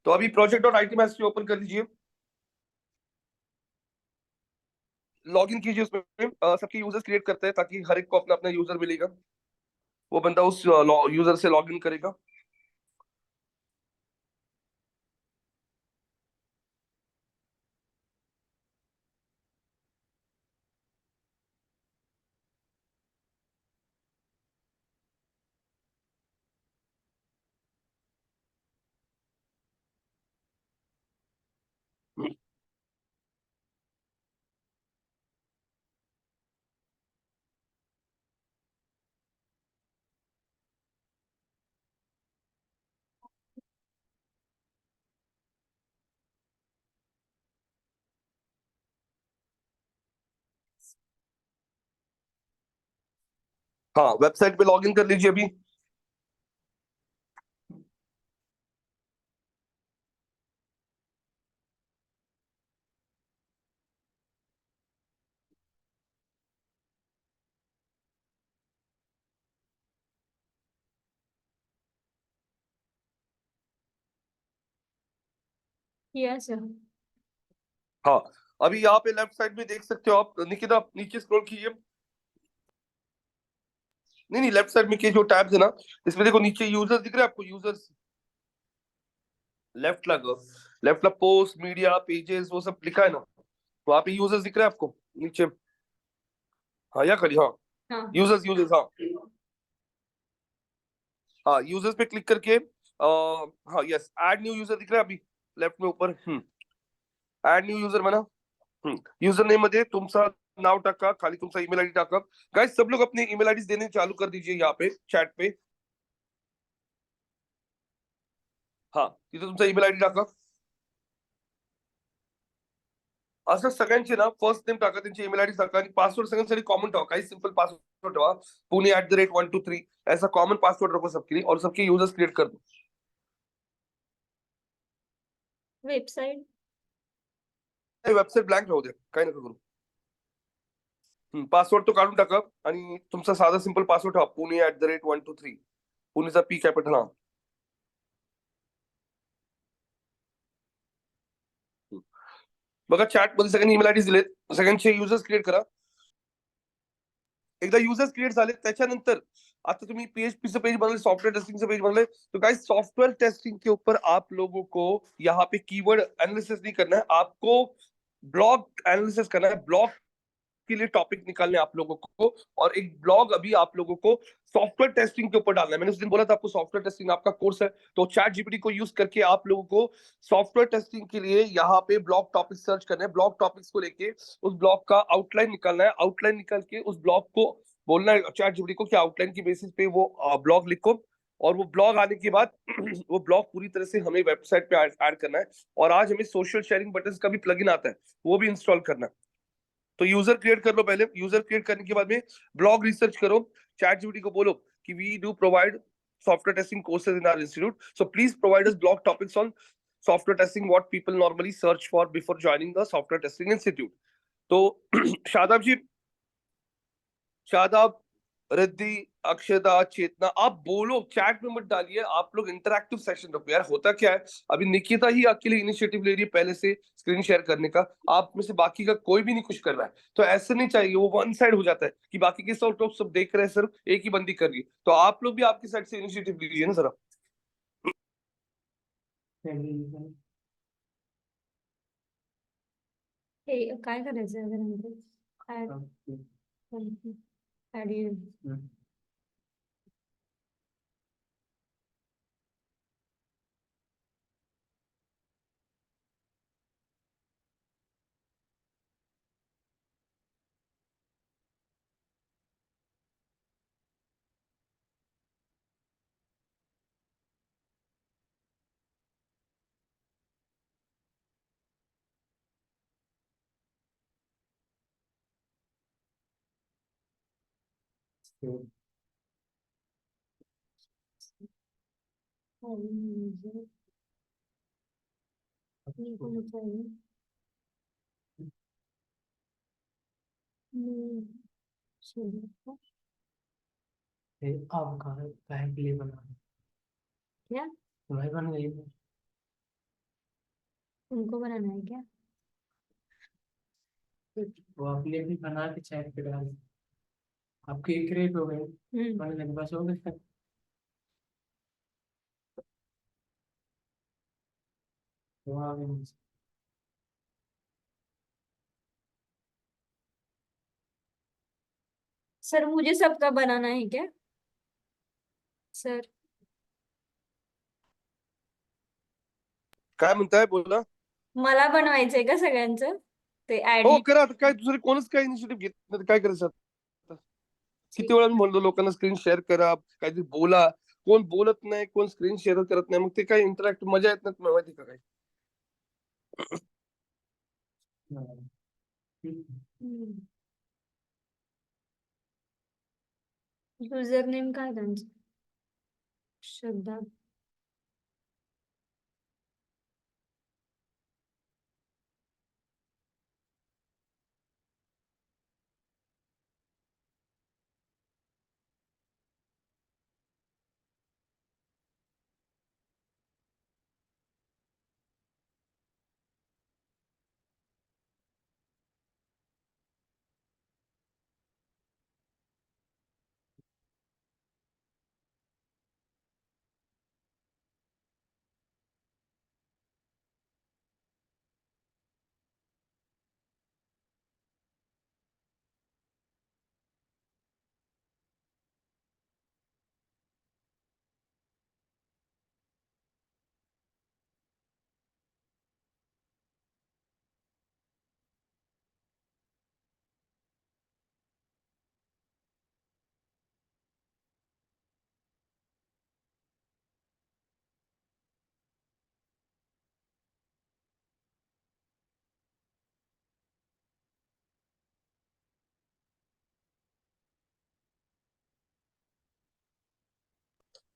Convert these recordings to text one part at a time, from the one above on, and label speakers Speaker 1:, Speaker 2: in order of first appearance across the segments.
Speaker 1: तो अभी project.it mastery open कर लीजिए, लॉग इन कीजिए उसमें। सबके यूजर्स क्रिएट करते हैं ताकि हर एक को अपना अपना यूजर मिलेगा, वो बंदा उस यूजर से लॉग इन करेगा। हाँ, वेबसाइट पे लॉग इन कर लीजिए अभी।
Speaker 2: Yes sir.
Speaker 1: हाँ, अभी यहाँ पे लेफ्ट साइड में देख सकते हो आप, निकिता नीचे स्क्रॉल कीजिए। नहीं नहीं, लेफ्ट साइड में के जो टैब्स है ना, इसमें देखो नीचे यूजर्स दिख रहे हैं आपको, यूजर्स लेफ्ट लगा, लेफ्ट लग पोस्ट मीडिया पेजेस वो सब लिखा है ना, वहाँ पे यूजर्स दिख रहे हैं आपको नीचे। हाँ या खाली, हाँ
Speaker 2: हाँ
Speaker 1: यूजर्स, यूजर्स, हाँ हाँ यूजर्स पे क्लिक करके हाँ यस, ऐड न्यू यूजर दिख रहा है अभी लेफ्ट में ऊपर। ऐड न्यू युजर म्हणा। युजर नेम मध्ये तुमचा नाव टाका, खाली तुमचा ईमेल आईडी टाका। गाइस सब लोग अपने ईमेल आईडी देने चालू कर दीजिए यहाँ पे चैट पे। हाँ, तिथे तुमचा ईमेल आईडी टाका। असं सगळ्यांचे ना फर्स्ट नेम टाका, त्यांची ईमेल आईडी टाका आणि पासवर्ड सगळ्यांसाठी कॉमन ठेवा, काही सिंपल पासवर्ड ठेवा, पुणे@123 ऐसा कॉमन पासवर्ड रखो सबके लिए और सबके यूजर्स क्रिएट कर दो।
Speaker 2: वेबसाइट
Speaker 1: वेबसाईट ब्लँक राहू दे, काही नका करू। पासवर्ड तो काढून टाका आणि तुमचा साधा सिंपल पासवर्ड ठेवा, पुणे@123, पुणेचा पी कॅपिटल। हा बघा चॅट मध्ये सगळ्यांनी ईमेल आयडी दिलेत, सगळ्यांचे युजर्स क्रिएट करा। एकदा युजर्स क्रिएट झाले त्याच्यानंतर आता तुम्ही पीएचपी पेज बनले, सॉफ्टवेयर टेस्टिंग पेज बनले, तो गाइस सॉफ्टवेयर टेस्टिंग के ऊपर आप लोगों को यहाँ पे कीवर्ड एनालिसिस नहीं करना है, आपको ब्लॉग एनालिसिस करना है। ब्लॉग के लिए टॉपिक निकालने आप लोगों को, और एक ब्लॉग अभी आप लोगों को सॉफ्टवेयर टेस्टिंग के ऊपर डालना है। मैंने उस दिन बोला था आपको सॉफ्टवेयर टेस्टिंग आपका कोर्स है, तो चैट जीपीटी को यूज करके आप लोगों को सॉफ्टवेयर टेस्टिंग के लिए यहाँ पे ब्लॉग टॉपिक सर्च करना है। ब्लॉग टॉपिक्स को लेके उस ब्लॉग का आउटलाइन निकालना है, आउटलाइन निकाल के उस ब्लॉग को बोलना है चैट जीपीटी को कि आउटलाइन की बेसिस पे वो ब्लॉग लिखो, और वो ब्लॉग आने के बाद वो ब्लॉग पूरी तरह से हमें वेबसाइट पे ऐड करना है। और आज हमें सोशल शेयरिंग बटन का भी प्लगइन आता है, वो भी इंस्टॉल करना है। तो यूजर क्रिएट कर लो पहले, यूजर क्रिएट करने के बाद में ब्लॉग रिसर्च करो, चैट जीपीटी को बोलो कि we do provide software testing courses in our institute, so please provide us blog topics on software testing what people normally search for before joining the software testing institute. तो शादाब जी, शादाब, रिद्धि, अक्षता, चेतना, आप बोलो, chat में मत डालिए, आप लोग इंटरैक्टिव सेशन रखो यार। होता क्या है, अभी निकिता ही अकेले इनिशिएटिव ले रही है पहले से स्क्रीन शेयर करने का, आप में से बाकी का कोई भी नहीं कुछ कर रहा है, तो ऐसे नहीं चाहिए, वो वन साइड हो जाता है कि बाकी के सब लोग सब देख रहे हैं, सिर्फ एक ही बंदी कर रही है। तो आप लोग भी आपकी साइड से इनिशिएटिव लीजिए ना जरा।
Speaker 2: काय करायचं ऍड ऍड
Speaker 3: आप कहाँ के लिए बना
Speaker 2: क्या
Speaker 3: भाई बन गई
Speaker 2: उनको बनाना है क्या?
Speaker 3: वो अपने भी बना के चैट पे डाल। आपके क्रिएट हो गए, मैंने लगे बस हो गए। वहाँ भी
Speaker 2: सर मुझे सबका बनाना है क्या सर?
Speaker 1: काय म्हणताय बोला.
Speaker 2: मला बनवायचंय का सगळ्यांचं ते ऍड?
Speaker 1: हो करा, आता काय दुसरे कोणच काय इनिशिएटिव्ह घेत नाही तर काय करायचं आता. किती वेळा मी म्हणलो लोकांना स्क्रीन शेअर करा, काहीतरी बोला. कोण बोलत नाही, कोण स्क्रीन शेअर करत नाही, मग ते काय इंटरॅक्ट मजा येत नाही माहिती का काय.
Speaker 2: युजर नेम काय त्यांचं? श्रद्धा.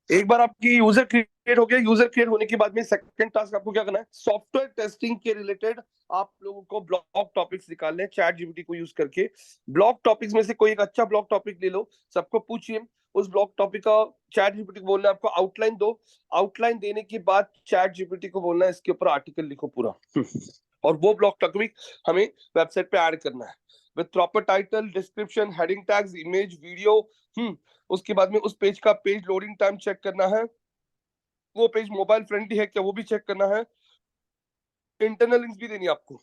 Speaker 1: एक बार आपकी यूजर क्रिएट हो गया, यूजर क्रिएट होने के बाद में सेकंड टास्क आपको क्या करना है, सॉफ्टवेयर टेस्टिंग के रिलेटेड आप लोगों को ब्लॉक टॉपिक्स निकालने हैं चैट जीपीटी को यूज करके. ब्लॉक टॉपिक्स में से कोई एक अच्छा ब्लॉक टॉपिक ले लो, सबको पूछिए. उस ब्लॉक टॉपिक का चैट जीपीटी को बोलना है आपको आउटलाइन दो. आउटलाइन देने के बाद चैट जीपीटी को बोलना है इसके ऊपर आर्टिकल लिखो पूरा. और वो ब्लॉक टॉपिक हमें वेबसाइट पे ऐड करना है with proper title, description, heading tags, image, video. उसके बाद में उस पेज का पेज लोडिंग टाइम चेक करना है, वो पेज मोबाइल फ्रेंडली है क्या वो भी चेक करना है. इंटरनल लिंक्स भी देनी है आपको.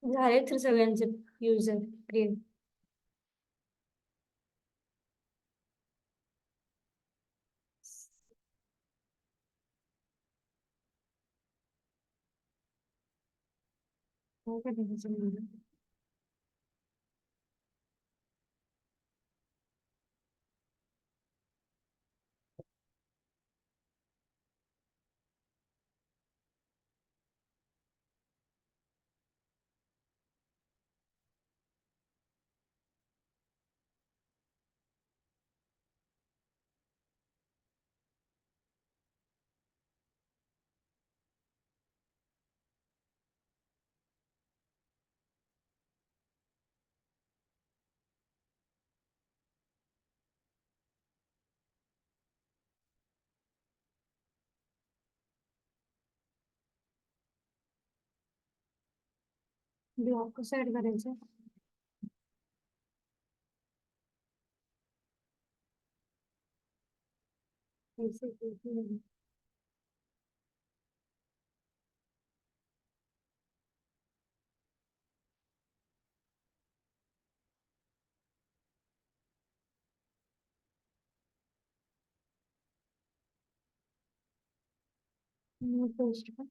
Speaker 2: झाले तर सगळ्यांचे युजर क्रिएट. हो का त्याचं? ब्लॉग को सेट करायचं पोस्ट का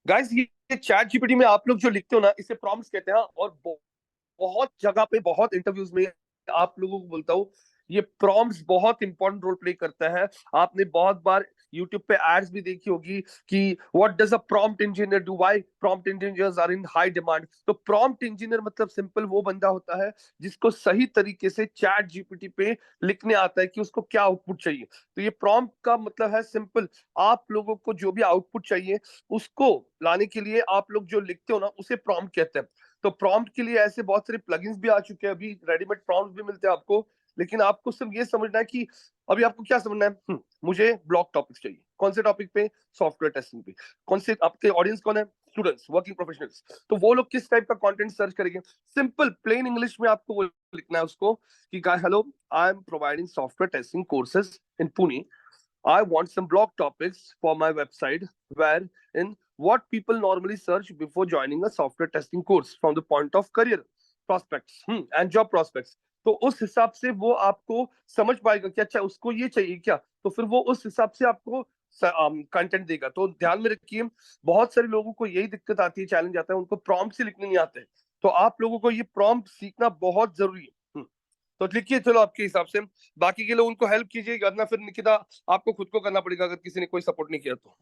Speaker 1: गाइस ये चैट जीपीटी में आप लोग जो लिखते हो ना, इसे प्रॉम्प्ट्स कहते हैं। और बहुत जगह पे, बहुत इंटरव्यूज में आप लोगों को बोलता हूँ, ये प्रॉम्प्ट्स बहुत इंपॉर्टेंट रोल प्ले करता है। आपने बहुत बार यूट्यूब पे एड्स भी देखी होगी कि what does a prompt engineer do, why prompt engineers are in high demand. तो प्रॉम्प्ट इंजीनियर मतलब सिंपल वो बंदा होता है जिसको सही तरीके से चैट जीपीटी पे लिखने आता है कि उसको क्या आउटपुट चाहिए। तो ये प्रॉम्प्ट का मतलब है सिंपल, आप लोगों को जो भी आउटपुट चाहिए उसको लाने के लिए आप लोग जो लिखते हो ना, उसे प्रॉम्प्ट कहते हैं। तो प्रॉम्प्ट के लिए ऐसे बहुत सारे प्लगइन्स भी आ चुके हैं, अभी रेडीमेड प्रॉम्प्ट भी मिलते हैं आपको। लेकिन आपको सिर्फ ये समझना है कि अभी आपको क्या समझना है, मुझे ब्लॉग टॉपिक्स चाहिए। कौन से टॉपिक पे? सॉफ्टवेयर टेस्टिंग पे। कौन से आपके ऑडियंस कौन है? Students, working professionals. तो वो लोग किस टाइप का कंटेंट सर्च करेंगे? सिंपल प्लेन इंग्लिश में आपको वो लिखना है उसको कि hello, I am providing software testing courses in Pune. I want some blog topics for my website wherein what people normally search before joining a software testing course from the point of career prospects and job prospects। तो उस हिसाब से वो आपको समझ पाएगा कि अच्छा उसको ये चाहिए क्या, तो फिर वो उस हिसाब से आपको कंटेंट देगा। तो ध्यान में रखिए, बहुत सारे लोगों को यही दिक्कत आती है, चैलेंज आता है, उनको प्रॉम्प्ट से लिखने नहीं आते। तो आप लोगों को ये प्रॉम्प्ट सीखना बहुत जरूरी है। तो लिखिए चलो आपके हिसाब से, बाकी के लोग उनको हेल्प कीजिए, वरना फिर निकिता आपको खुद को करना पड़ेगा अगर किसी ने कोई सपोर्ट नहीं किया तो।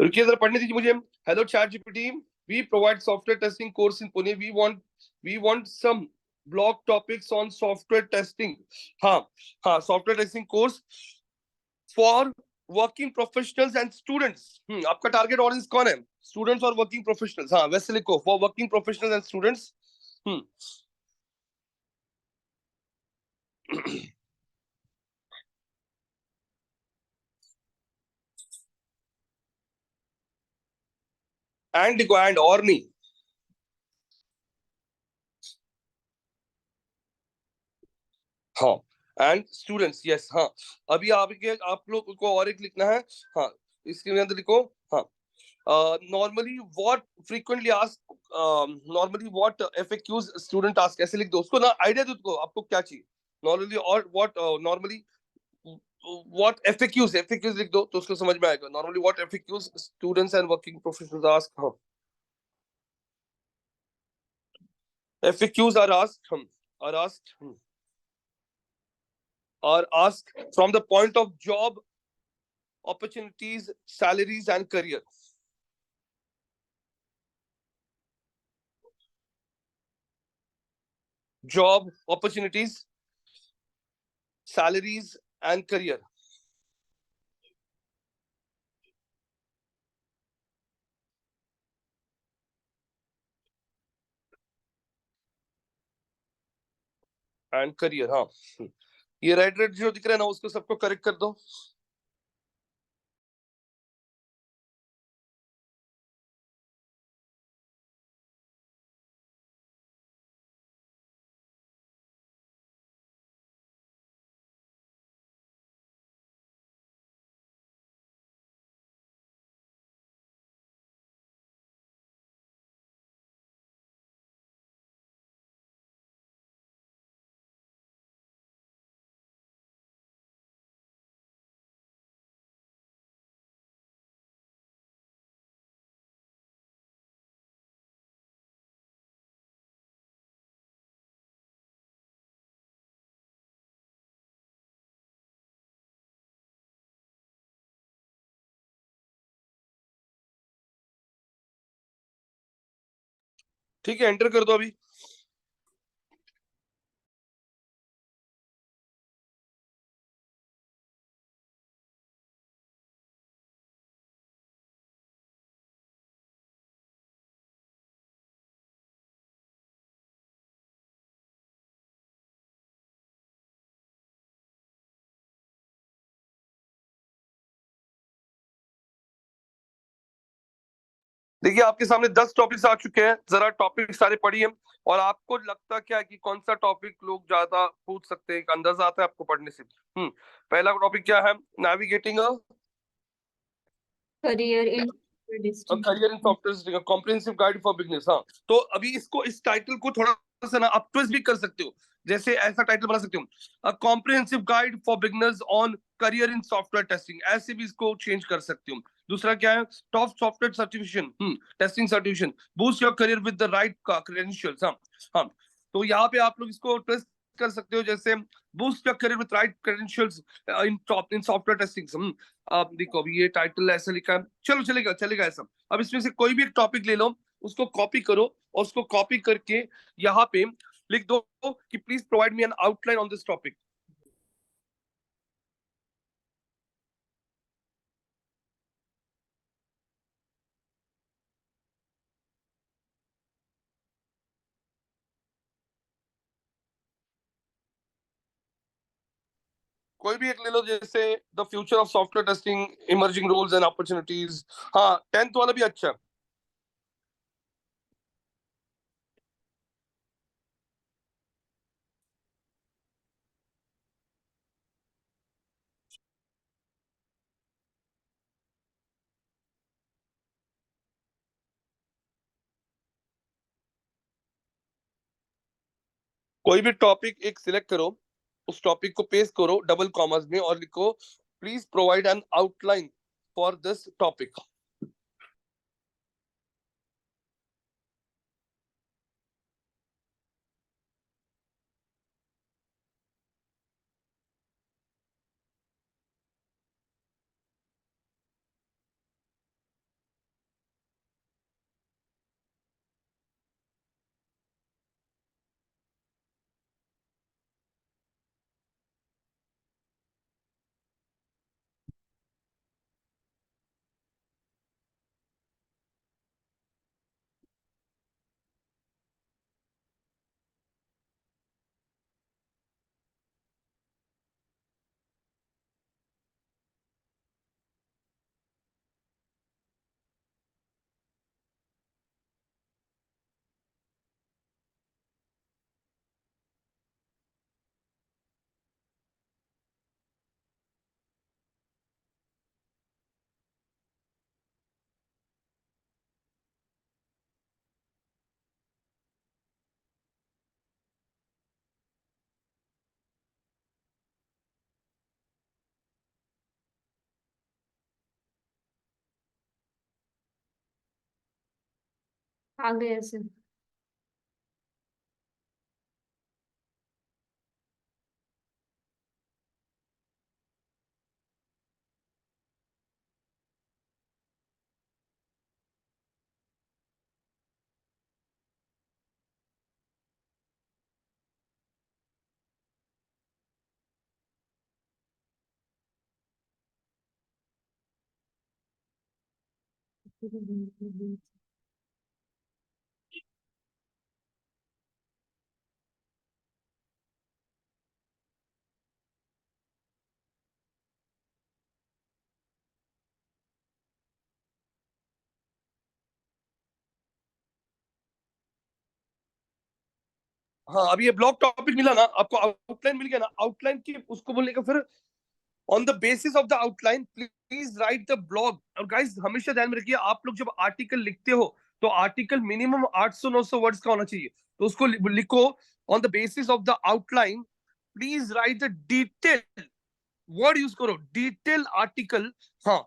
Speaker 1: रुकिए जरा पढ़ने दीजिए मुझे। Hello ChatGPT, we provide software testing course in Pune, we want some blog topics on software testing. हाँ, हाँ, software testing course for working professionals and students. आपका टारगेट ऑडियंस कौन है? स्टूडेंट्स और वर्किंग प्रोफेशनल्स। हाँ, वैसे लिखो, for working professionals and students. And लिखो, एंड और नहीं। हाँ, एंड स्टूडेंट्स, यस। हाँ, अभी आप लोग को और एक लिखना है। हाँ, इसके अंदर लिखो। हाँ, normally what frequently ask, normally what FAQs student ask, ऐसे लिख दो उसको ना, आइडिया दो उसको, आपको क्या चाहिए। नॉर्मली और व्हाट, नॉर्मली व्हाट एफएक्यूज लिख दो तो उसको समझ में आएगा। Normally what FAQs students and working professionals ask. हाँ, FAQs are asked, are asked, are asked from the point of job opportunities, salaries, and career. Job opportunities, salaries, and career. And career, हाँ। ये red red जो दिख रहा है ना, उसको सबको करेक्ट कर दो। ठीक है, एंटर कर दो अभी। देखिए, आपके सामने 10 टॉपिक्स आ चुके हैं। जरा टॉपिक सारे पढ़िए, और आपको लगता क्या है कि कौन सा टॉपिक लोग ज्यादा पूछ सकते हैं, एक अंदाजा आता है आपको पढ़ने से। पहला टॉपिक क्या है? Navigating
Speaker 2: career in
Speaker 1: career in software, comprehensive guide for beginners. हाँ, तो अभी इसको, इस टाइटल को थोड़ा सा ना आप ट्विस्ट भी कर सकते हो। जैसे ऐसा टाइटल बना सकते हो, a comprehensive guide for beginners on career in software testing, ऐसे भी इसको चेंज कर सकते हो। दूसरा क्या है? Top software certification, testing certification, boost your career with the right credentials. हाँ, हाँ, तो यहाँ पे आप लोग इसको ट्विस्ट कर सकते हो, जैसे boost your career with right credentials in software testing. आप देखो, अभी ये टाइटल ऐसा लिखा है, चलो चलेगा चलेगा ऐसा। अब इसमें से कोई भी एक टॉपिक ले लो, उसको कॉपी करो, और उसको कॉपी करके यहाँ पे लिख दो कि please provide me an outline on this topic. कोई भी एक ले लो, जैसे the future of software testing, emerging roles and opportunities. हाँ, 10th वाला भी अच्छा है। कोई भी टॉपिक एक सिलेक्ट करो, उस टॉपिक को पेस्ट करो डबल कॉमर्स में, और लिखो please provide an outline for this topic.
Speaker 2: आ गया सर।
Speaker 1: हाँ, अभी ये ब्लॉक टॉपिक मिला ना आपको, आउटलाइन मिल गया ना, आउटलाइन की उसको बोलने का फिर on the basis of the outline please write the blog. और गाइस हमेशा ध्यान में रखिए, आप लोग जब आर्टिकल लिखते हो तो आर्टिकल मिनिमम 800-900 वर्ड्स का होना चाहिए, तो उसको लिखो on the basis of the outline please write the detail, word use करो डिटेल आर्टिकल, हाँ,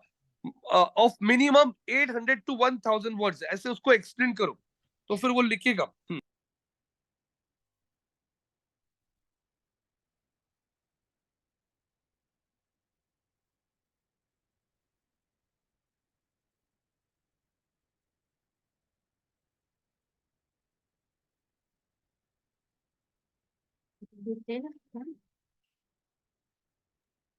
Speaker 1: ऑफ मिनिमम 800 to 1000 वर्ड्स, ऐसे उसको एक्सप्लेन करो तो फिर वो लिखेगा।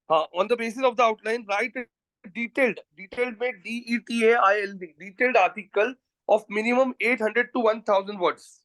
Speaker 1: हाँ, on the basis of the outline right detailed, detailed में DETAILD, detailed article of minimum 800 to 1000 words.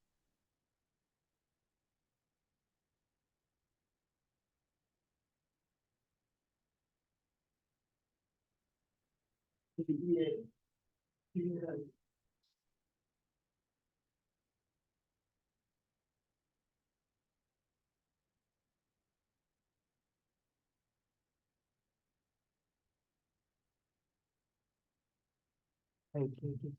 Speaker 3: Thank you.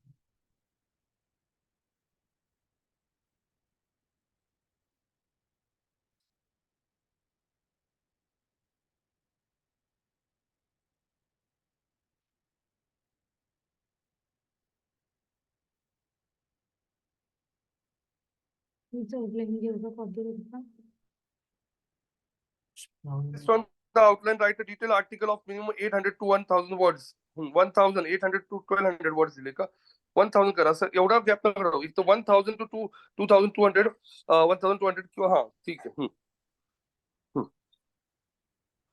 Speaker 1: Based on the outline, write a detailed article of minimum 800 to 1000 words. 1800 to 1200 words दिले का, 1000 करा sir, एवढा gap नका करू, एक तो 1000 to 2200, 1200 किंवा, हा ठीक आहे।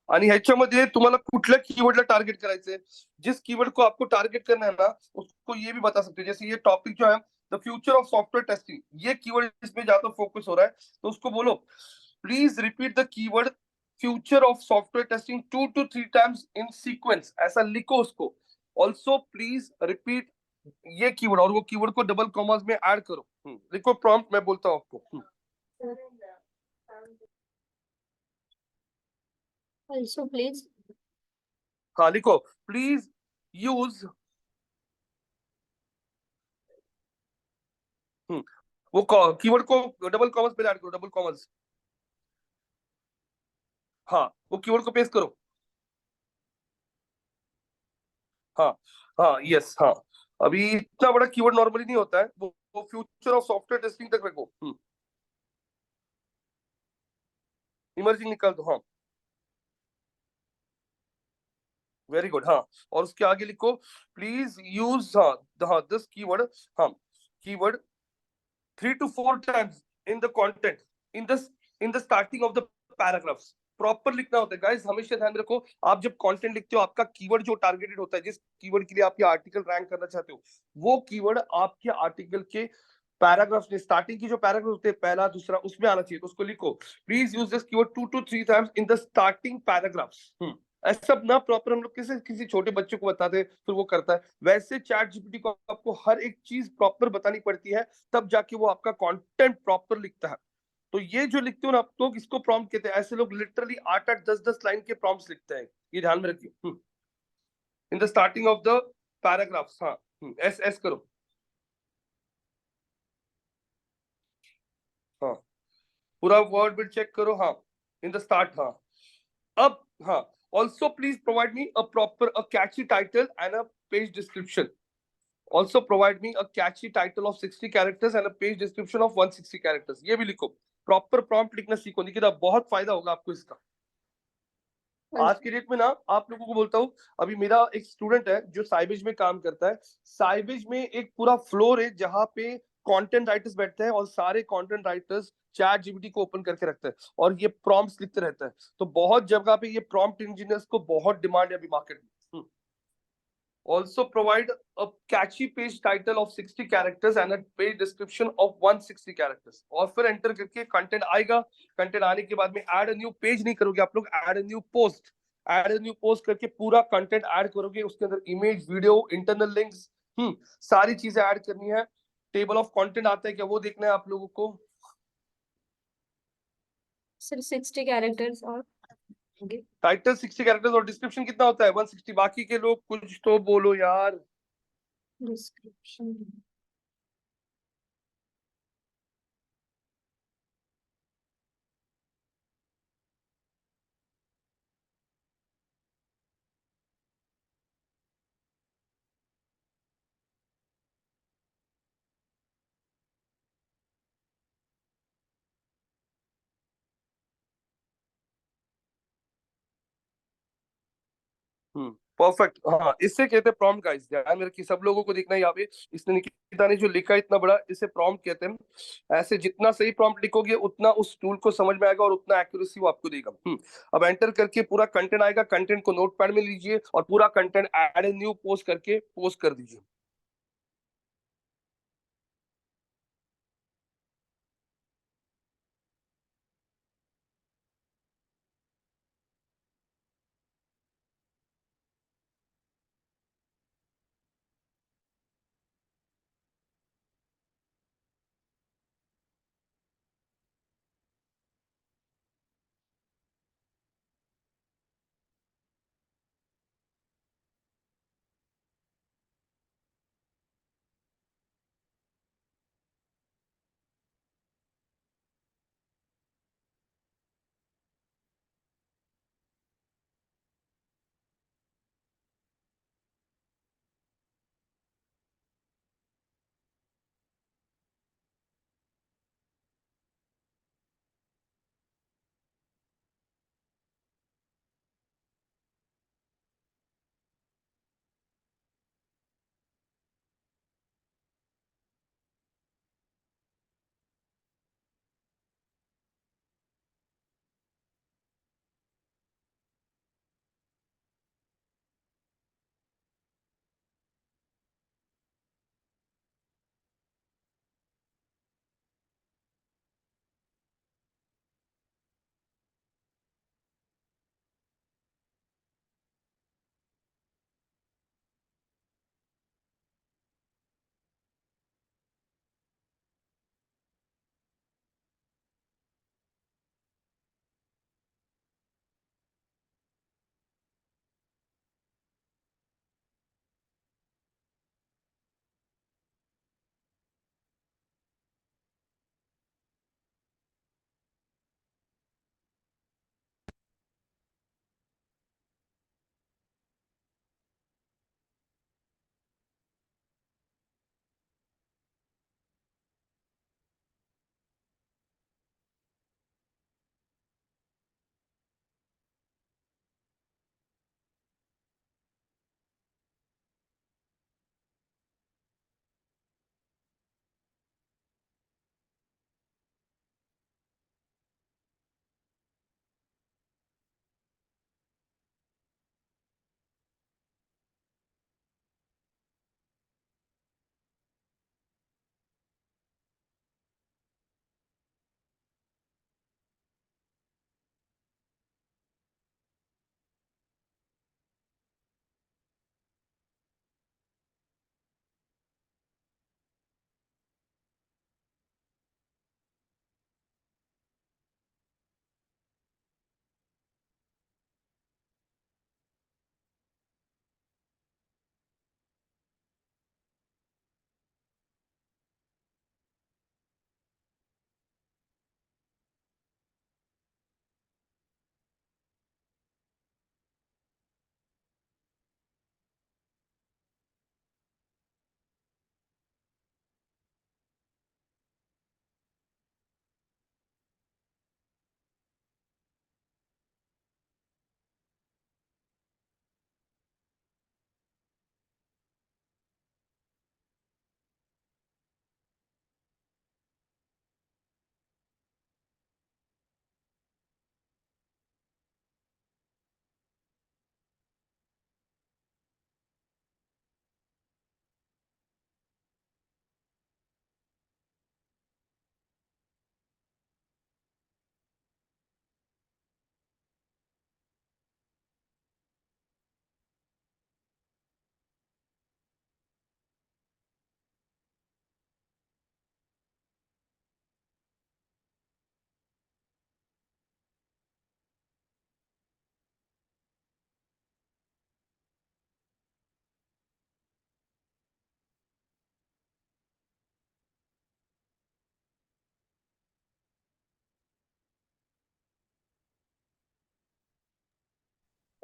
Speaker 1: आणि ह्याच्यामध्ये तुम्हाला कुठल्या कीवर्डला टारगेट करायचंय, जिस कीवर्ड को आपको टारगेट करना है ना उसको ये भी बता सकते हैं, जैसे ये टॉपिक जो है the future of software testing, ये कीवर्ड इसमें ज्यादा फोकस हो रहा है, तो उसको बोलो please repeat the keyword future of software testing 2 to 3 times in sequence, ऐसा लिखो उसको। ऑल्सो प्लीज रिपीट ये कीवर्ड, और वो कीवर्ड को डबल कॉमास में ऐड करो। लिखो प्रॉम्प्ट, मैं बोलता हूँ आपको।
Speaker 2: Also, please.
Speaker 1: हाँ लिखो प्लीज यूज, वो कीवर्ड को डबल कॉमर्स पे ऐड करो, डबल कॉमर्स, हाँ वो कीवर्ड को पेस्ट करो, हाँ हाँ यस हाँ। अभी इतना बड़ा कीवर्ड नॉर्मली नहीं होता है, वो फ्यूचर ऑफ सॉफ्टवेयर टेस्टिंग तक रखो। इमर्जिंग निकाल दो, हाँ वेरी गुड, हाँ। और उसके आगे लिखो प्लीज यूज, हाँ दिस कीवर्ड, हाँ keyword 3 to 4 times in the content, in the starting of the paragraphs, proper लिखना होता है गाइस, हमेशा ध्यान रखो, आप जब कंटेंट लिखते हो आपका कीवर्ड जो टारगेटेड होता है, जिस कीवर्ड के लिए आप ये आर्टिकल रैंक करना चाहते हो, वो कीवर्ड आपके आर्टिकल के पैराग्राफ में स्टार्टिंग की जो पैराग्राफ होते हैं पहला दूसरा उसमें आना चाहिए, तो उसको लिखो please use this keyword 2 to 3 times in the starting paragraphs। ऐसा ना प्रॉपर हम लोग किसी छोटे बच्चे को बताते हैं फिर वो करता है, वैसे चैट जीपीटी को आपको हर एक चीज प्रॉपर बतानी पड़ती है, तब जाके वो आपका कंटेंट प्रॉपर लिखता है। तो ये जो लिखते हो ना आप लोग, इसको प्रॉम्प्ट कहते हैं, ऐसे लोग लिटरली 8-8 10-10 लाइन के प्रॉम्प्ट्स लिखते हैं, ये ध्यान में रखिए। In the starting of the paragraphs, हाँ एस एस करो, हाँ पूरा वर्ड बिट चेक करो, हाँ इन द स्टार्ट, हाँ अब, हाँ also please provide me a proper a Kainchi title and a page description, Also provide me a catchy title of 60 characters and a page description of 160 characters. ये भी लिखो, proper prompt लिखना सीखो, निकिता बहुत फायदा होगा आपको इसका। आज के डेट में ना आप लोगों को बोलता हूँ, अभी मेरा एक स्टूडेंट है जो साइबेज में काम करता है। साइबेज में एक पूरा फ्लोर है जहाँ पे कंटेंट राइटर्स बैठते हैं और सारे कंटेंट राइटर्स चैट जीपीटी को ओपन करके रखते हैं और ये प्रॉम्प्ट्स लिखते रहते हैं। तो बहुत जगह पे ये प्रॉम्प्ट इंजीनियर्स को बहुत डिमांड है अभी मार्केट में। Also provide a catchy page title of 60 characters and a page description of 160 characters. और फिर एंटर करके कंटेंट आएगा। कंटेंट आने के बाद में ऐड अ न्यू पेज नहीं करोगे आप लोग, add a new post. Add a new post करके पूरा कंटेंट ऐड करोगे, उसके अंदर इमेज, वीडियो, इंटरनल लिंक्स, सारी चीजें ऐड करनी है। टेबल ऑफ कंटेंट आता है क्या, वो देखना है आप लोगों को।
Speaker 2: सिर्फ 60 कैरेक्टर्स और
Speaker 1: टाइटल 60 कैरेक्टर्स और डिस्क्रिप्शन कितना होता है 160। बाकी के लोग कुछ तो बोलो यार।
Speaker 2: डिस्क्रिप्शन।
Speaker 1: परफेक्ट। हाँ, इससे कहते हैं प्रॉम्प्ट गाइस, ध्यान में रखिए सब लोगों को देखना है यहाँ पे। इसने निकिता ने जो लिखा है इतना बड़ा, इसे प्रॉम्प्ट कहते हैं। ऐसे जितना सही प्रॉम्प्ट लिखोगे उतना उस टूल को समझ में आएगा और उतना एक्यूरेसी वो आपको देगा। अब एंटर करके पूरा कंटेंट आएगा, कंटेंट को नोटपैड में लीजिए और पूरा content add a new post करके पोस्ट कर दीजिए।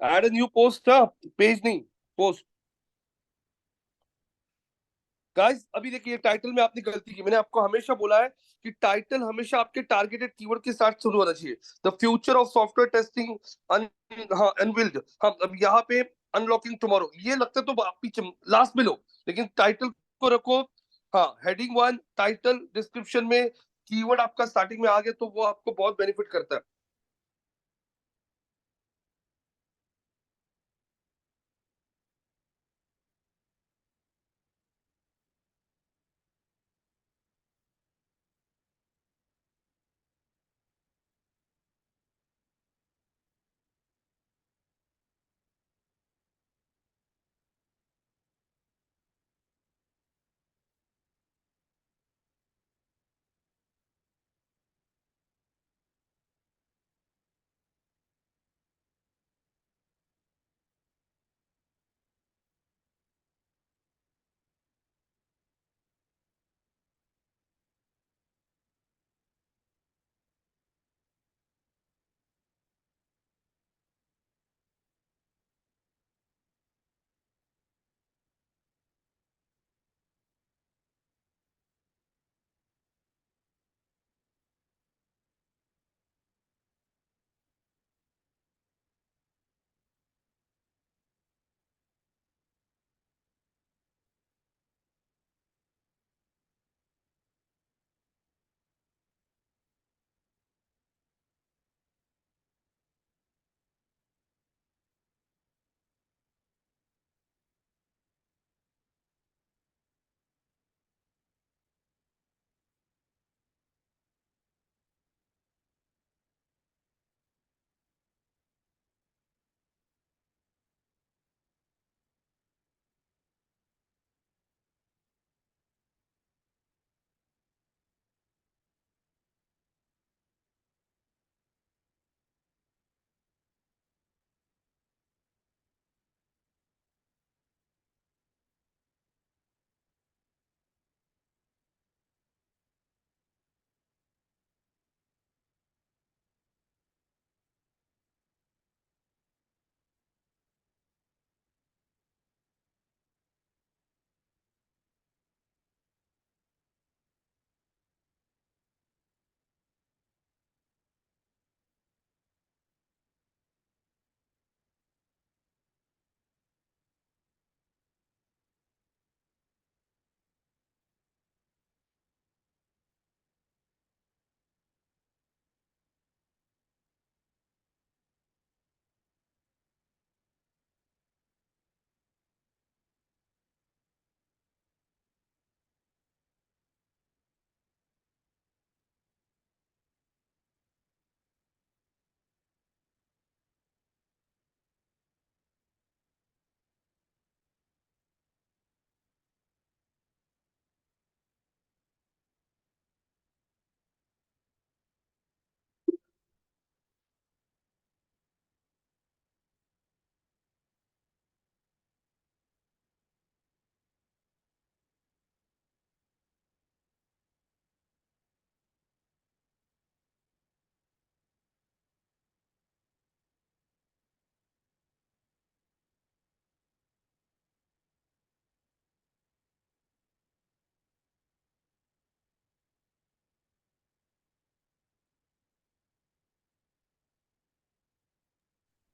Speaker 1: ऐड न्यू पोस्ट था, पेज नहीं, पोस्ट। गाइस अभी देखिए टाइटल में आपने गलती की। मैंने आपको हमेशा बोला है कि टाइटल हमेशा आपके टारगेटेड कीवर्ड के साथ शुरू होना चाहिए। The future of software testing, हाँ अनविल्ड, हाँ अब यहाँ पे अनलॉकिंग टुमारो, ये लगता है तो आप पीछे लास्ट में लो, लेकिन टाइटल को रखो। हाँ हेडिंग वन, टाइटल डिस्क्रिप्शन में कीवर्ड आपका स्टार्टिंग में आ गया तो वो आपको बहुत बेनिफिट करता है।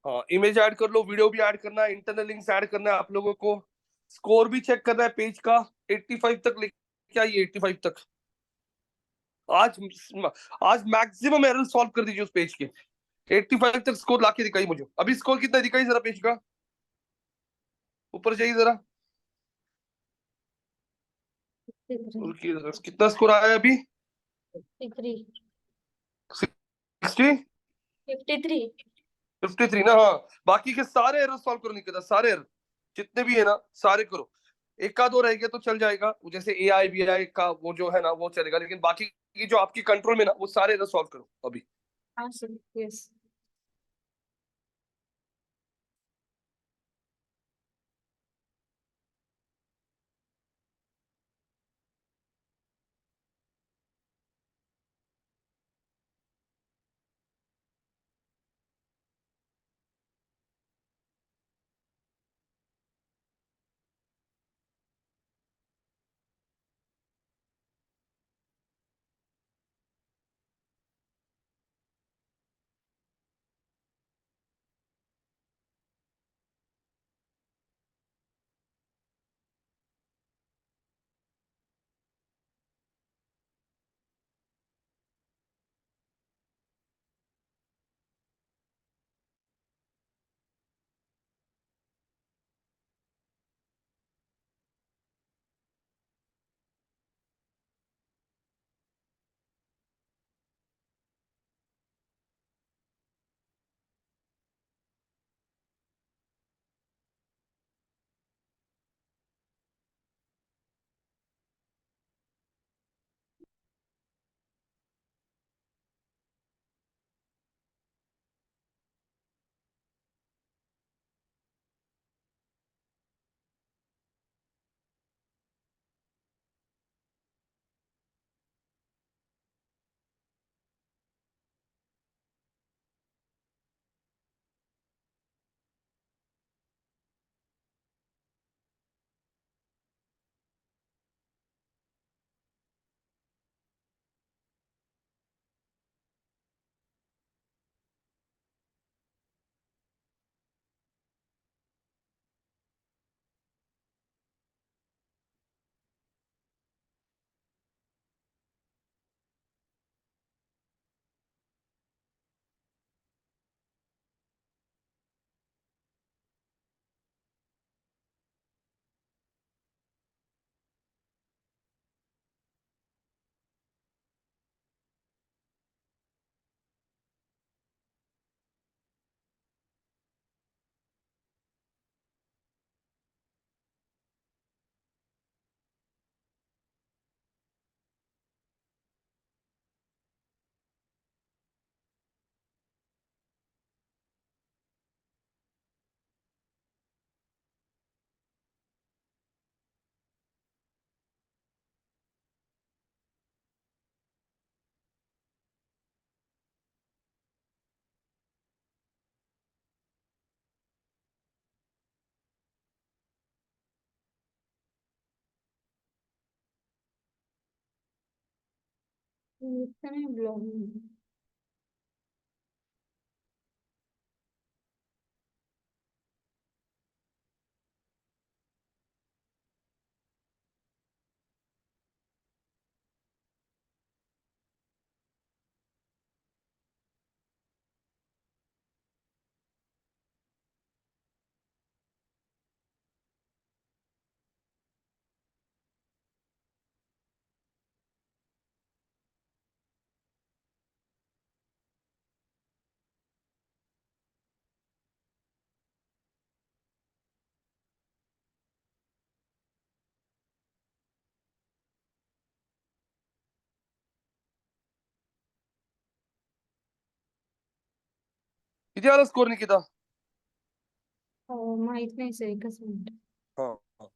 Speaker 1: हाँ इमेज ऐड कर लो, वीडियो भी ऐड करना है, इंटरनल लिंक्स ऐड करना है आप लोगों को, स्कोर भी चेक करना है पेज का। 85 तक लेके आइए, 85 तक। आज आज मैक्सिमम एरर सॉल्व कर दीजिए उस पेज के। 85 तक स्कोर लाके दिखाई मुझे। अभी स्कोर कितना दिखाई जरा पेज का, ऊपर जाइए जरा। कितना स्कोर आया अभी?
Speaker 2: 53।
Speaker 1: 60,
Speaker 2: 53।
Speaker 1: 53 ना। हाँ बाकी के सारे एरर सॉल्व करो, नहीं कहता सारे एरर जितने भी है ना सारे करो। एक का दो रह गया तो चल जाएगा, जैसे ए आई बी आई का वो जो है ना वो चलेगा, लेकिन बाकी की जो आपकी कंट्रोल में ना वो सारे एरर सॉल्व करो अभी।
Speaker 2: हाँ सर, यस। इतने ब्लॉग
Speaker 1: किती आला स्कोर निकिता?
Speaker 2: माहित नाही सर, एकच मिनिट.
Speaker 1: हाँ हाँ.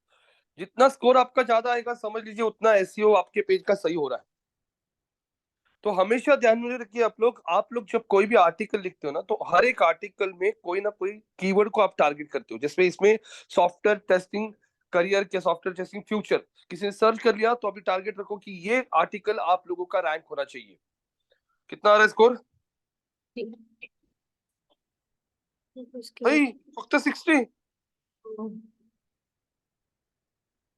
Speaker 1: जितना स्कोर आपका ज्यादा आएगा समझ लीजिए उतना एसईओ आपके पेज का सही हो रहा है. तो हमेशा ध्यान में रखिए आप लोग जब कोई भी आर्टिकल लिखते हो ना, तो हर एक आर्टिकल में कोई ना कोई कीवर्ड को आप टारगेट करते हो. जैसे इसमें सॉफ्टवेयर टेस्टिंग करियर के सॉफ्टवेयर टेस्टिंग फ्यूचर किसी ने सर्च कर लिया, तो अभी टारगेट रखो कि ये आर्टिकल आप लोगों का रैंक होना चाहिए. कितना आ रहा है स्कोर
Speaker 2: ठीक. उसके
Speaker 1: भाई? फक्त 60.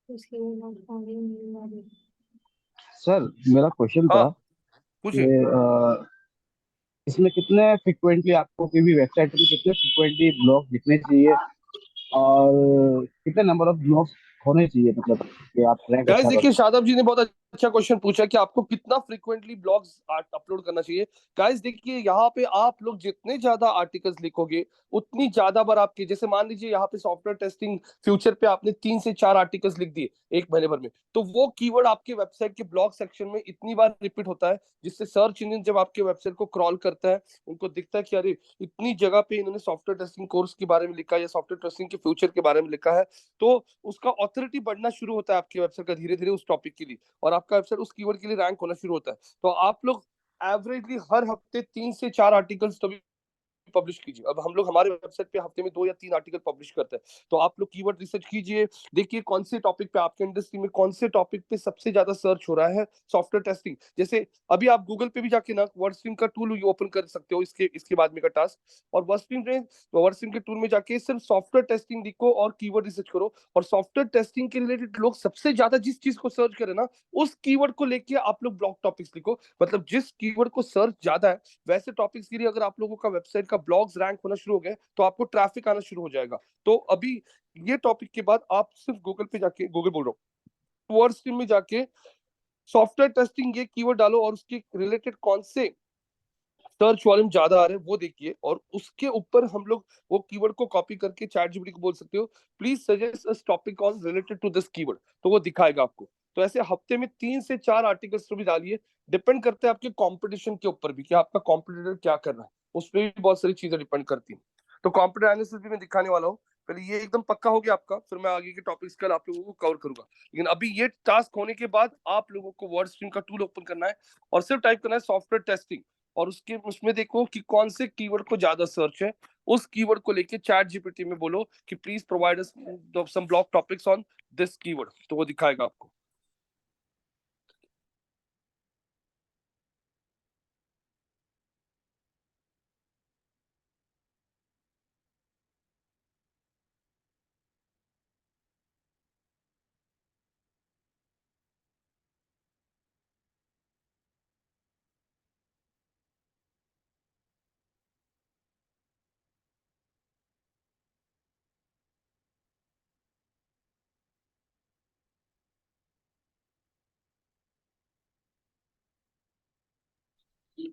Speaker 2: उसके बाद
Speaker 4: सर मेरा क्वेश्चन
Speaker 1: हाँ
Speaker 4: था कि
Speaker 1: पूछिए.
Speaker 4: इसमें कितने फ्रिक्वेंटली आपको किसी भी वेबसाइट पे कितने फ्रिक्वेंटली ब्लॉग लिखने चाहिए और कितने नंबर ऑफ ब्लॉग्स होने चाहिए, मतलब कि आप रैंक
Speaker 1: गाइस
Speaker 4: अच्छा कर
Speaker 1: देखिए,
Speaker 4: सको।
Speaker 1: शादाब जी ने बहुत अच्छा क्वेश्चन पूछा कि आपको कितना फ्रीक्वेंटली ब्लॉग्स अपलोड करना चाहिए. गाइस देखिए, यहाँ पे आप लोग जितने ज्यादा आर्टिकल्स लिखोगे उतनी ज्यादा बार आपके, जैसे मान लीजिए यहाँ पे सॉफ्टवेयर टेस्टिंग फ्यूचर पे आपने 3 से 4 आर्टिकल्स लिख दिए एक महीने भर में, तो वो कीवर्ड आपके वेबसाइट के ब्लॉग सेक्शन में इतनी बार रिपीट होता है, जिससे सर्च इंजन जब आपके वेबसाइट को क्रॉल करता है, उनको दिखता है कि अरे इतनी जगह पे इन्होंने सॉफ्टवेयर टेस्टिंग कोर्स के बारे में लिखा है या सॉफ्टवेयर टेस्टिंग के फ्यूचर के बारे में लिखा है, तो उसका ऑथोरिटी बढ़ना शुरू होता है आपकी वेबसाइट का धीरे धीरे उस टॉपिक के लिए, और आपका वेबसाइट उस कीवर्ड के लिए रैंक होना शुरू होता है. तो आप लोग एवरेजली हर हफ्ते 3 से 4 आर्टिकल्स तभी पब्लिश कीजिए. अब हम लोग हमारे वेबसाइट पे हफ्ते में 2 या 3 आर्टिकल पब्लिश करते हैं. तो आप लोग कीवर्ड रिसर्च कीजिए, देखिए कौन से टॉपिक पे आपके इंडस्ट्री में कौन से टॉपिक पे सबसे ज्यादा सर्च हो रहा है. सॉफ्टवेयर टेस्टिंग, जैसे अभी आप गूगल पे भी जाके ना वर्डस्ट्रीम का टूल ओपन कर सकते हो, इसके बाद में का टास्क, और वर्डस्ट्रीम के टूल में जाके सिर्फ सॉफ्टवेयर टेस्टिंग लिखो और कीवर्ड रिसर्च करो, और सॉफ्टवेयर टेस्टिंग के रिलेटेड लोग सबसे ज्यादा जिस चीज को सर्च करें ना, उस कीवर्ड को लेके आप लोग ब्लॉग टॉपिक्स लिखो. मतलब जिस कीवर्ड को सर्च ज्यादा है वैसे टॉपिक्स के लिए अगर आप लोगों का वेबसाइट का ब्लॉग्स रैंक होना शुरू हो गए, तो आपको ट्रैफिक आना शुरू हो जाएगा. तो अभी ये टॉपिक के बाद आप सिर्फ गूगल पे जाके, गूगल बोल रहा हूँ, वर्ड स्ट्रीम में जाके सॉफ्टवेयर टेस्टिंग ये कीवर्ड डालो और उसके रिलेटेड कौन से सर्च वॉल्यूम ज्यादा आ रहे हैं वो देखिए, और उसके ऊपर हम लोग वो कीवर्ड को कॉपी करके चैट जीपीटी को बोल सकते हो please suggest us topic on related to this keyword, तो वो दिखाएगा आपको. तो ऐसे हफ्ते में 3 से 4 आर्टिकल्स तो भी डालिए. डिपेंड करते हैं आपके कंपटीशन के ऊपर भी कि आपका कॉम्पिटिटर क्या कर रहा है, उस पर भी बहुत सारी चीजें डिपेंड करती हैं. तो कॉम्पिटिटर एनालिसिस भी मैं दिखाने वाला हूँ. पहले ये एकदम पक्का हो गया आपका, फिर मैं आगे के टॉपिक्स कल आप लोगों को कवर करूंगा. लेकिन अभी ये टास्क होने के बाद आप लोगों को वर्ड स्ट्रीम का टूल ओपन करना है और सिर्फ टाइप करना है सॉफ्टवेयर टेस्टिंग, और उसके उसमें देखो कि कौन से कीवर्ड को ज्यादा सर्च है, उस कीवर्ड को लेके चैट जीपीटी में बोलो कि please provide us some blog topics on this keyword, तो वो दिखाएगा आपको.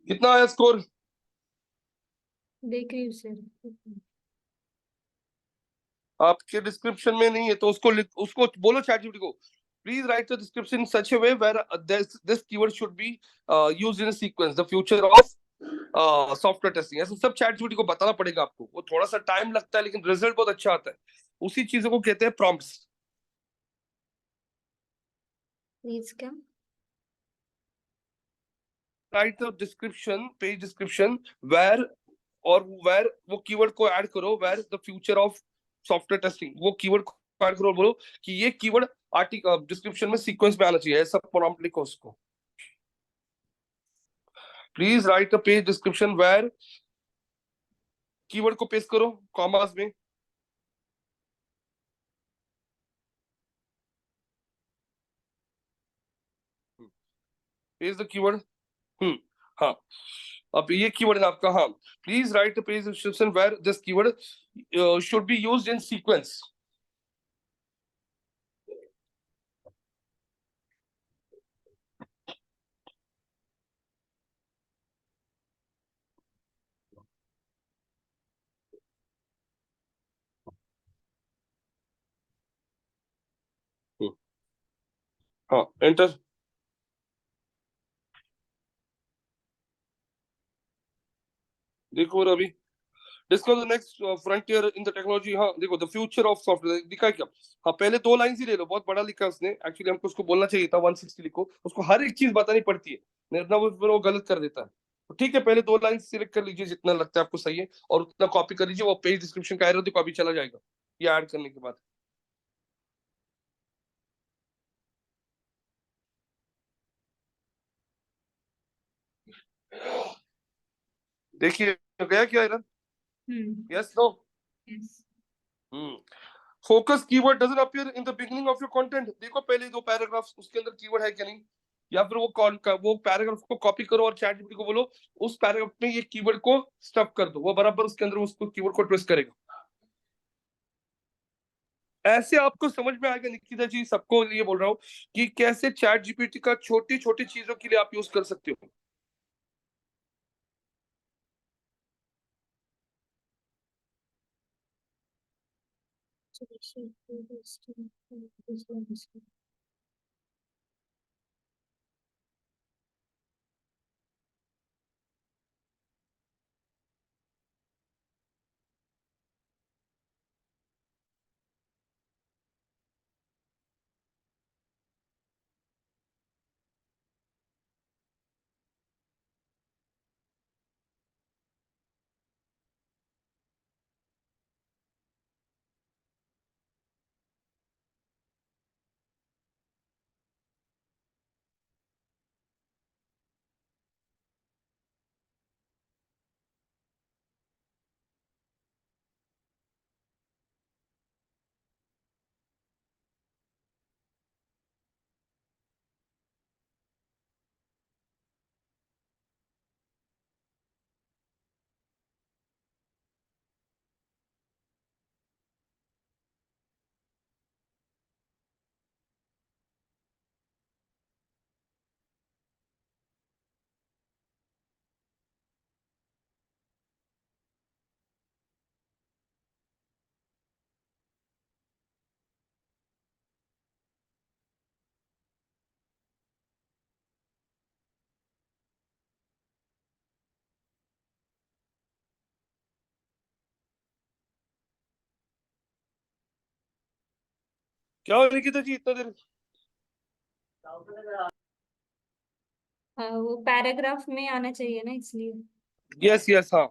Speaker 1: कितना आया स्कोर?
Speaker 2: देख रही हूँ सर.
Speaker 1: आपके डिस्क्रिप्शन में नहीं है तो उसको बोलो चैट जीपीटी को please write the description in such a way where this keyword should be used in a sequence the future of software testing. ऐसा सब चैट जीपीटी को बताना पड़ेगा आपको. वो थोड़ा सा टाइम लगता है लेकिन रिजल्ट बहुत अच्छा आता है. उसी चीजों को कहते हैं प्रॉम्प्ट्स.
Speaker 2: प्लीज क्या?
Speaker 1: Write the description, page description, where, और वेयर वो कीवर्ड को ऐड करो, where the future of software testing, वो कीवर्ड को ऐड करो और बोलो कि ये कीवर्ड आर्टिकल डिस्क्रिप्शन में सीक्वेंस में आना चाहिए, ऐसा प्रॉम्प्ट लिखो उसको. Please write a page description where keyword को पेस्ट करो कॉमास में. Page the keyword. हाँ, अब ये कीवर्ड है आपका. हाँ, please write the page description where this keyword should be used in sequence. हाँ, एंटर. देखो और अभी discuss the next frontier in the technology. हाँ देखो, द फ्यूचर ऑफ सॉफ्टवेयर लिखा है क्या. हाँ, पहले 2 लाइन ही ले लो, बहुत बड़ा लिखा है उसने. एक्चुअली हमको उसको बोलना चाहिए था 160 लिखो, उसको हर एक चीज बतानी पड़ती है, नहीं ना वो गलत कर देता है. तो ठीक है, पहले 2 लाइन सिलेक्ट कर लीजिए जितना लगता है आपको सही है, और उतना कॉपी कर लीजिए. वो पेज डिस्क्रिप्शन का एरर देखो अभी चला जाएगा ये ऐड करने के बाद. देखिए गया क्या error. Yes no.
Speaker 2: yes.
Speaker 1: Focus keyword doesn't appear in the beginning of your content. देखो पहले 2 पैराग्राफ्स उसके अंदर कीवर्ड है क्या नहीं, या फिर वो पैराग्राफ को कॉपी करो और चैट जीपीटी को बोलो उस पैराग्राफ में ये कीवर्ड को स्टफ कर दो, वो बराबर उसके अंदर उसको कीवर्ड को ट्विस्ट करेगा. ऐसे आपको समझ में आएगा निकिता जी, सबको लिए बोल रहा हूँ कि कैसे चैट जीपीटी का छोटी छोटी चीजों के लिए आप यूज कर सकते हो. क्या हो निकिता जी इतना देर.
Speaker 2: वो पैराग्राफ में आना चाहिए ना, इसलिए.
Speaker 1: Yes yes. हाँ,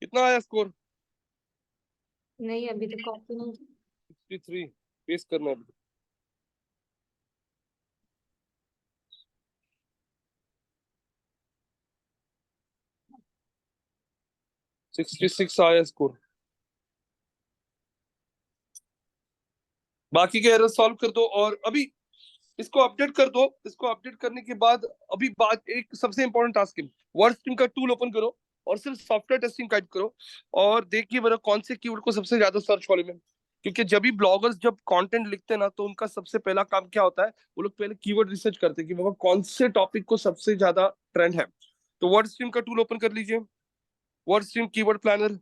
Speaker 1: कितना आया स्कोर.
Speaker 2: नहीं, अभी तो कॉपी नहीं.
Speaker 1: 63. पेस्ट करना है अभी. 66 आया स्कोर. बाकी के एरर सॉल्व कर दो और अभी इसको अपडेट कर दो. इसको अपडेट करने के बाद अभी बात एक सबसे इंपॉर्टेंट टास्क है, वर्ड स्ट्रीम का टूल ओपन करो और सिर्फ सॉफ्टवेयर टेस्टिंग टाइप करो और देखिए मेरा कौन से कीवर्ड को सबसे ज्यादा सर्च वॉल्यूम है. क्योंकि जब भी ब्लॉगर्स जब कंटेंट लिखते हैं ना, तो उनका सबसे पहला काम क्या होता है, वो लोग पहले कीवर्ड रिसर्च करते हैं कि बाबा कौन से टॉपिक को सबसे ज्यादा ट्रेंड है। तो वर्ड स्ट्रीम का टूल ओपन कर लीजिए, वर्ड स्ट्रीम कीवर्ड प्लानर।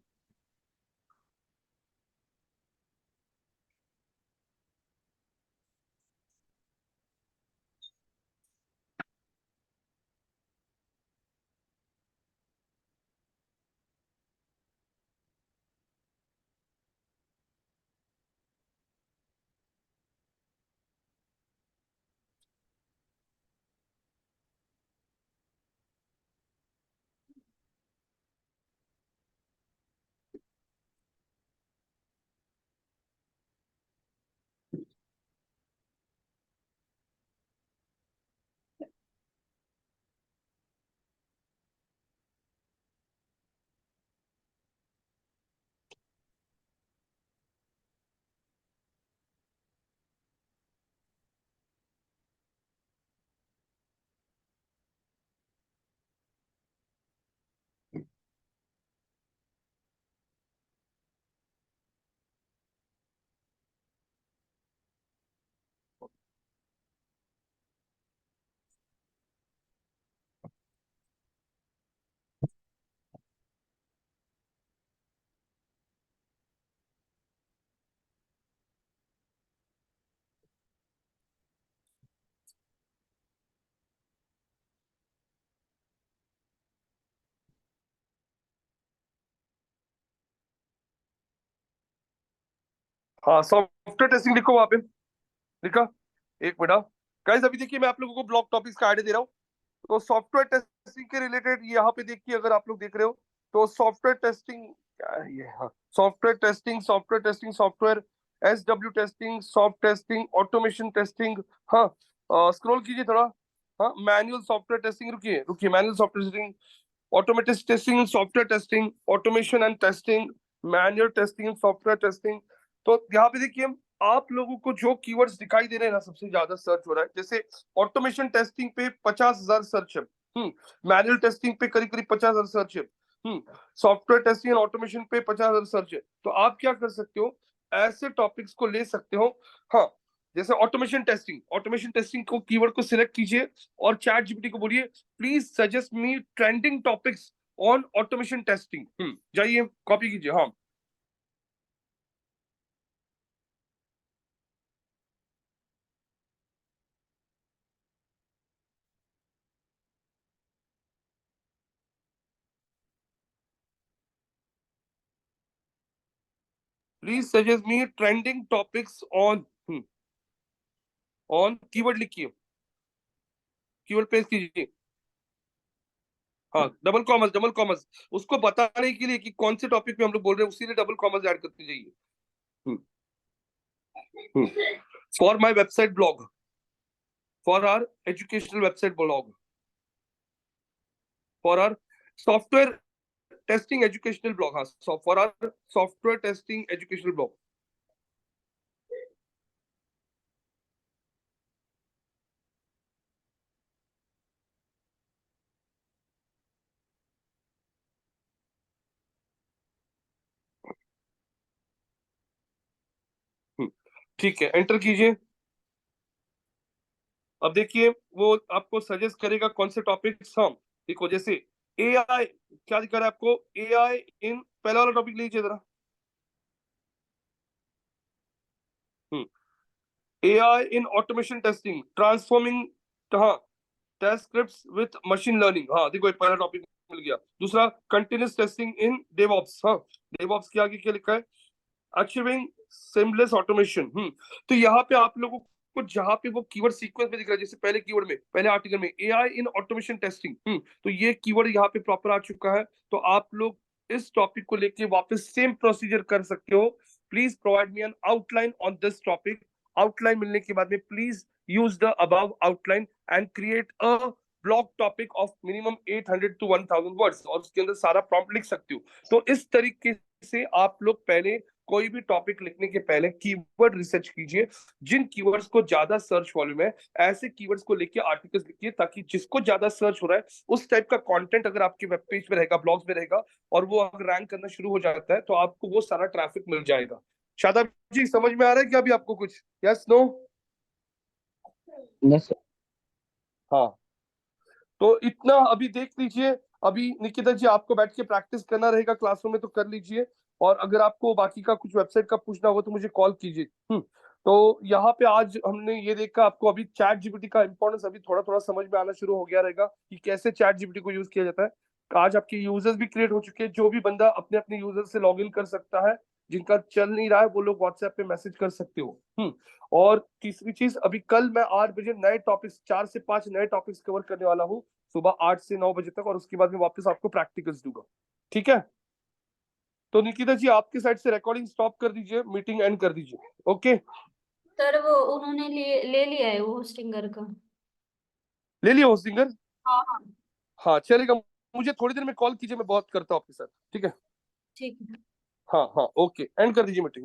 Speaker 1: हाँ, सॉफ्टवेयर टेस्टिंग लिखो वहां पे, लिखा? एक मिनट गाइस, अभी देखिए मैं आप लोगों को ब्लॉग टॉपिक्स का आइडिया दे रहा हूँ। तो सॉफ्टवेयर टेस्टिंग के रिलेटेड यहाँ पे देखिए, अगर आप लोग देख रहे हो तो सॉफ्टवेयर टेस्टिंग क्या है ये, हाँ, software testing, software SW testing, soft testing, automation testing. हाँ, स्क्रॉल कीजिए थोड़ा। हाँ, मैनुअल सॉफ्टवेयर टेस्टिंग, रुकिए रुकिए, manual software testing, automated testing and software testing, automation and testing, manual testing and software testing। तो यहाँ पे देखिए, आप लोगों को जो कीवर्ड्स दिखाई दे रहे हैं ना, सबसे ज्यादा सर्च हो रहा है, जैसे ऑटोमेशन टेस्टिंग पे 50,000 सर्च है, मैनुअल टेस्टिंग पे करीब करीब 50,000 सर्च है, सॉफ्टवेयर टेस्टिंग एंड ऑटोमेशन पे 50,000 सर्च है। तो आप क्या कर सकते हो, ऐसे टॉपिक्स को ले सकते हो। हाँ, जैसे ऑटोमेशन टेस्टिंग को कीवर्ड को सिलेक्ट कीजिए और चैट जीपीटी को बोलिए please suggest me trending topics on automation testing. जाइए कॉपी कीजिए। हाँ, please suggest me trending topics on, on keyword लिखिए, कीवर्ड पेस्ट कीजिए। हाँ, डबल कॉमर्स उसको बताने के लिए कि कौन से टॉपिक पे हम लोग बोल रहे हैं, उसी लिए डबल कॉमर्स ऐड करते जाइए। For my website blog, for our educational website blog, for our software testing educational blog. हाँ, for our software testing educational blog. ठीक है, एंटर कीजिए। अब देखिए वो आपको सजेस्ट करेगा कौन से टॉपिक्स। हम देखो, जैसे AI, क्या दिखा रहा है आपको, AI इन, पहला वाला टॉपिक लीजिए जरा। AI in automation testing, transforming, हाँ, test scripts with machine learning. हाँ देखो, एक पहला टॉपिक मिल गया। दूसरा, कंटिन्यूस टेस्टिंग इन डेवऑप्स। हाँ, डेवऑप्स के आगे क्या लिखा है, अचीविंग सेमलेस ऑटोमेशन। तो यहाँ पे आप लोगों को जहां पे वो कीवर्ड सीक्वेंस में दिख रहा है, जैसे पहले कीवर्ड में, पहले आर्टिकल में AI इन ऑटोमेशन टेस्टिंग, तो ये कीवर्ड यहाँ पे प्रॉपर आ चुका है। तो आप लोग इस टॉपिक को लेके वापस सेम प्रोसीजर कर सकते हो। Please provide me an outline on this topic. Outline मिलने के बाद में please use the above outline and create a blog topic of minimum 800 to 1000 words, और उसके अंदर सारा प्रॉम्प्ट लिख सकते हो। तो इस तरीके से आप लोग पहले कोई भी टॉपिक लिखने के पहले कीवर्ड रिसर्च कीजिए, जिन कीवर्ड्स को ज्यादा सर्च वॉल्यूम है, ऐसे कीवर्ड्स को लेके आर्टिकल्स लिखिए, ताकि जिसको ज्यादा सर्च हो रहा है उस टाइप का कंटेंट अगर आपके वेब पेज पे रहेगा, ब्लॉग्स में रहेगा, और वो अगर रैंक करना शुरू हो जाता है, तो आपको वो सारा ट्रैफिक मिल जाएगा। शादाब जी समझ में आ रहा है क्या अभी आपको कुछ? Yes no?
Speaker 4: Yes sir.
Speaker 1: हाँ, तो इतना अभी देख लीजिए। अभी निकिता जी आपको बैठ के प्रैक्टिस करना रहेगा क्लासरूम में, तो कर लीजिए। और अगर आपको बाकी का कुछ वेबसाइट का पूछना हो तो मुझे कॉल कीजिए। तो यहाँ पे आज हमने ये देखा, आपको अभी चैट जीपीटी का इंपॉर्टेंस अभी थोड़ा थोड़ा समझ में आना शुरू हो गया रहेगा कि कैसे चैट जीपीटी को यूज किया जाता है। आज आपके यूजर्स भी क्रिएट हो चुके हैं, जो भी बंदा अपने अपने यूजर से लॉग इन कर सकता है। जिनका चल नहीं रहा है वो लोग व्हाट्सएप पे मैसेज कर सकते हो। और तीसरी चीज, अभी कल मैं 8 बजे नए टॉपिक्स, 4 से 5 नए टॉपिक्स कवर करने वाला हूँ, सुबह 8 से 9 बजे तक। और उसके बाद में वापस आपको प्रैक्टिकल्स दूंगा, ठीक है? तो निकिता जी आपकी साइड से रिकॉर्डिंग स्टॉप कर दीजिए, मीटिंग एंड कर दीजिए। ओके,
Speaker 2: सर वो उन्होंने ले लिया है वो होस्टिंगर का।
Speaker 1: ले लिया हो सिंगर?
Speaker 2: हाँ हाँ
Speaker 1: हाँ चलेगा, मुझे थोड़ी देर में कॉल कीजिए, मैं बहुत करता हूँ आपके साथ, ठीक है?
Speaker 2: ठीक है।
Speaker 1: हाँ हाँ, ओके, एंड कर दीजिए मीटिंग।